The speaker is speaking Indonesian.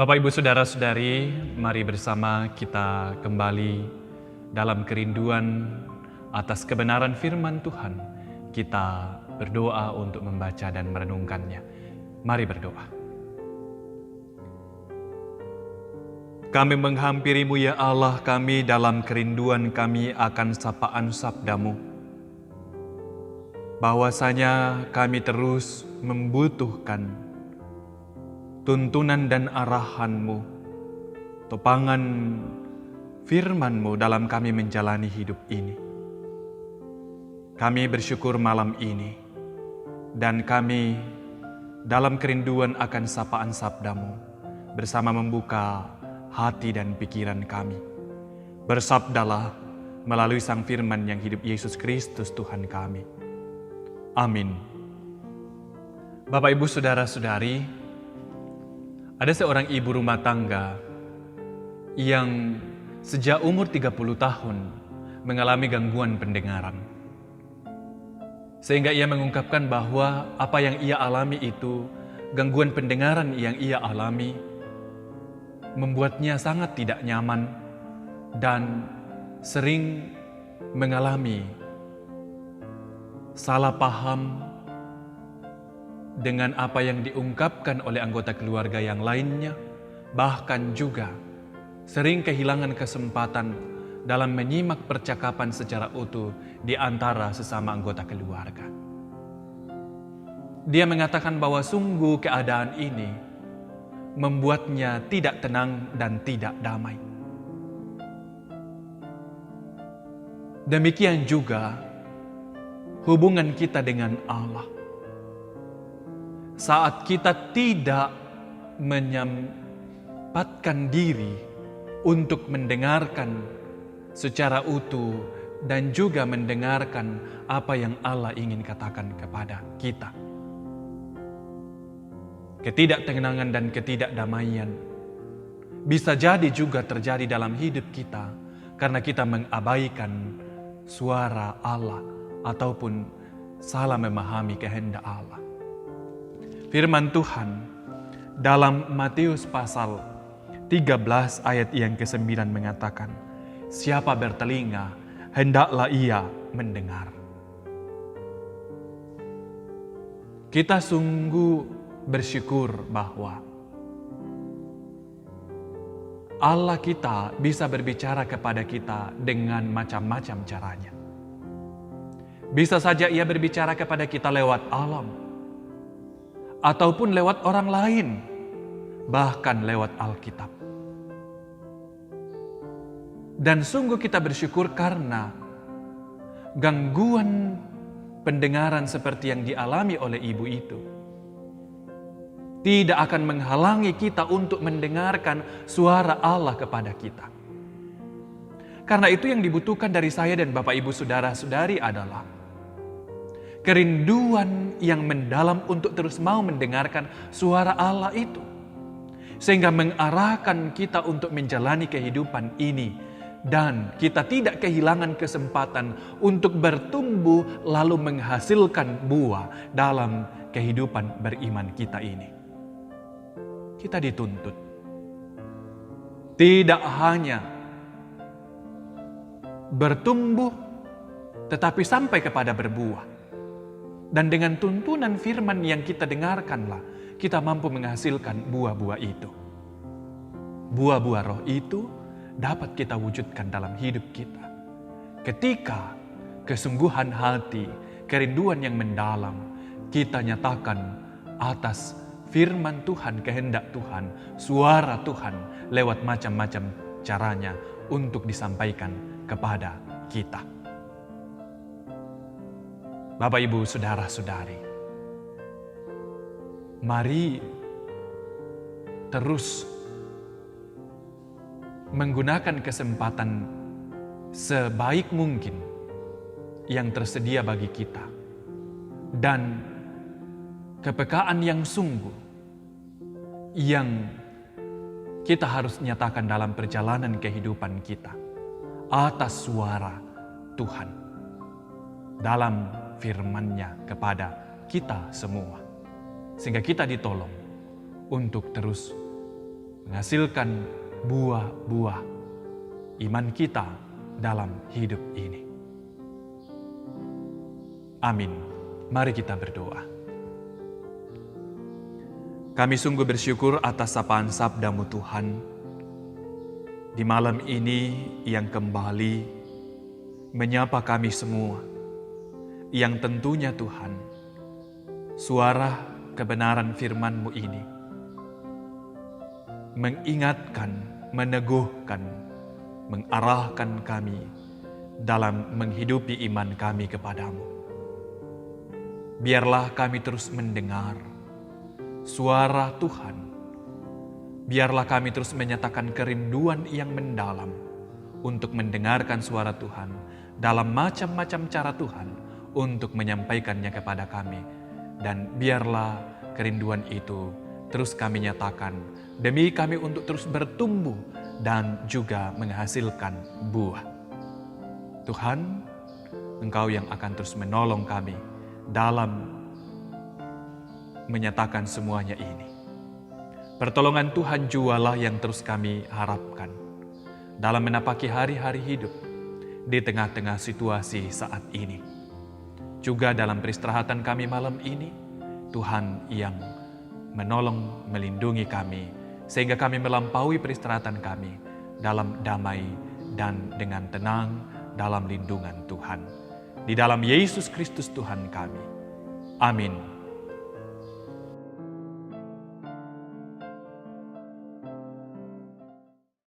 Bapak, Ibu, Saudara-saudari, mari bersama kita kembali dalam kerinduan atas kebenaran firman Tuhan. Kita berdoa untuk membaca dan merenungkannya. Mari berdoa. Kami menghampirimu ya Allah, kami dalam kerinduan kami akan sapaan sabdamu. Bahwasanya kami terus membutuhkan tuntunan dan arahan-Mu, topangan firman-Mu dalam kami menjalani hidup ini. Kami bersyukur malam ini, dan kami dalam kerinduan akan sapaan sabda-Mu, bersama membuka hati dan pikiran kami. Bersabdalah melalui sang firman yang hidup, Yesus Kristus Tuhan kami. Amin. Bapak, Ibu, Saudara-saudari, ada seorang ibu rumah tangga yang sejak umur 30 tahun mengalami gangguan pendengaran. Sehingga ia mengungkapkan bahwa apa yang ia alami itu, gangguan pendengaran yang ia alami, membuatnya sangat tidak nyaman dan sering mengalami salah paham dengan apa yang diungkapkan oleh anggota keluarga yang lainnya, bahkan juga sering kehilangan kesempatan dalam menyimak percakapan secara utuh di antara sesama anggota keluarga. Dia mengatakan bahwa sungguh keadaan ini membuatnya tidak tenang dan tidak damai. Demikian juga hubungan kita dengan Allah. Saat kita tidak menyempatkan diri untuk mendengarkan secara utuh dan juga mendengarkan apa yang Allah ingin katakan kepada kita. Ketidaktenangan dan ketidakdamaian bisa jadi juga terjadi dalam hidup kita karena kita mengabaikan suara Allah ataupun salah memahami kehendak Allah. Firman Tuhan dalam Matius pasal 13 ayat yang ke-9 mengatakan, siapa bertelinga, hendaklah ia mendengar. Kita sungguh bersyukur bahwa Allah kita bisa berbicara kepada kita dengan macam-macam caranya. Bisa saja ia berbicara kepada kita lewat alam, ataupun lewat orang lain, bahkan lewat Alkitab. Dan sungguh kita bersyukur karena gangguan pendengaran seperti yang dialami oleh ibu itu tidak akan menghalangi kita untuk mendengarkan suara Allah kepada kita. Karena itu yang dibutuhkan dari saya dan Bapak, Ibu, Saudara-saudari adalah kerinduan yang mendalam untuk terus mau mendengarkan suara Allah itu. Sehingga mengarahkan kita untuk menjalani kehidupan ini. Dan kita tidak kehilangan kesempatan untuk bertumbuh lalu menghasilkan buah dalam kehidupan beriman kita ini. Kita dituntut. Tidak hanya bertumbuh, tetapi sampai kepada berbuah. Dan dengan tuntunan firman yang kita dengarkanlah, kita mampu menghasilkan buah-buah itu. Buah-buah roh itu dapat kita wujudkan dalam hidup kita. Ketika kesungguhan hati, kerinduan yang mendalam, kita nyatakan atas firman Tuhan, kehendak Tuhan, suara Tuhan lewat macam-macam caranya untuk disampaikan kepada kita. Bapak, Ibu, Saudara-saudari, mari terus menggunakan kesempatan sebaik mungkin yang tersedia bagi kita dan kepekaan yang sungguh yang kita harus nyatakan dalam perjalanan kehidupan kita atas suara Tuhan dalam firman-Nya kepada kita semua. Sehingga kita ditolong untuk terus menghasilkan buah-buah iman kita dalam hidup ini. Amin. Mari kita berdoa. Kami sungguh bersyukur atas sapaan sabda-Mu Tuhan, di malam ini yang kembali menyapa kami semua, yang tentunya Tuhan, suara kebenaran firman-Mu ini mengingatkan, meneguhkan, mengarahkan kami dalam menghidupi iman kami kepadamu. Biarlah kami terus mendengar suara Tuhan. Biarlah kami terus menyatakan kerinduan yang mendalam untuk mendengarkan suara Tuhan dalam macam-macam cara Tuhan untuk menyampaikannya kepada kami. Dan biarlah kerinduan itu terus kami nyatakan demi kami untuk terus bertumbuh dan juga menghasilkan buah. Tuhan, Engkau yang akan terus menolong kami dalam menyatakan semuanya ini. Pertolongan Tuhan jualah yang terus kami harapkan dalam menapaki hari-hari hidup di tengah-tengah situasi saat ini. Juga dalam peristirahatan kami malam ini, Tuhan yang menolong, melindungi kami, sehingga kami melampaui peristirahatan kami dalam damai dan dengan tenang dalam lindungan Tuhan. Di dalam Yesus Kristus Tuhan kami. Amin.